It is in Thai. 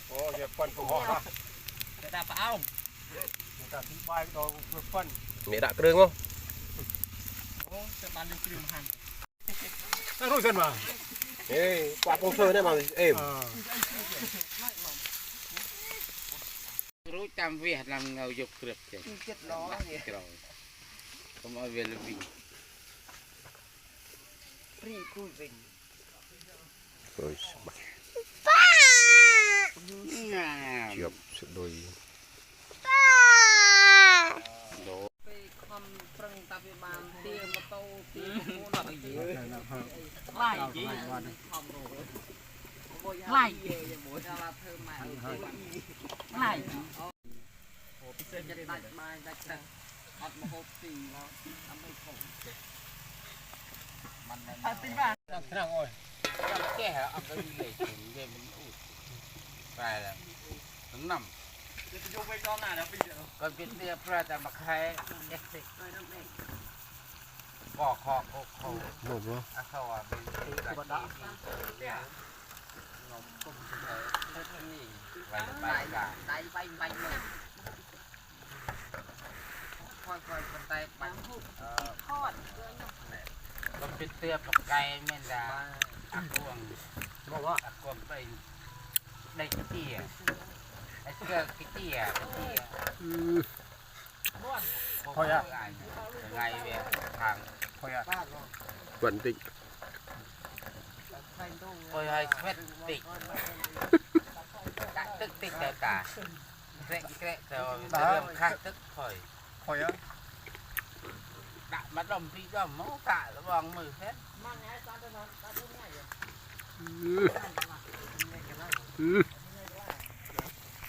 โอ้ยปั้นกูหอนะจะได้ปะเอาจะทิ้งไปโดนปั้นเนี่ยด่าเครื่องมั้งโอ้จะบานดูเครื่องหันนั่งรู้สึกมั้งเอ้ยปากองเธอได้มั้งเอ็มรู้จำเวียดลำเงายกเกลือบเจ็ดล้อเนี่ยผมเอาเวลวิ่งปรีคุยวิ่งโอ้ยเฉียบสุดโดยไปคำปรังตาบิบานเตี้ยมาโตเตี้ยมูนอะไรอย่างเงี้ยไล่ยี่ทำโร่ไล่ยี่ดาราเธอมาไล่โอ้พิเศษจะได้มาได้แต่อัดมาหกสี่แล้วทำไม่คงมันได้ติบ้านั่งโอ้ยแก่เอาไปเลยถึงเย็นมันอุดไปแล้วถึงน้ำจะโยกไปก้อนหน้าแล้วไปเดี๋ยวก็เป็นเตี้ยพระแต่มาใครเอ็กซ์ก่อคอโคเขาบอกว่าเขาอ่ะเป็นที่กระดิ่งนมตุ้มเลยเท่านี้ไปกันไปเลยค่อยๆคนไตไปทอดก็เป็นเตี้ยกับไก่แม่ดาอักวงบอกว่าอักวงไปได้เตี้ยไอ้เสื้อเตี้ยพอยังไงเวียทางพอยังวันติพอยให้เม็ดติกตึกติกแต่กาเกะเกะแต่เริ่มข้างตึกคอยพอยังด่ามาดมพี่ดมมองตาระวังมือเพชรอื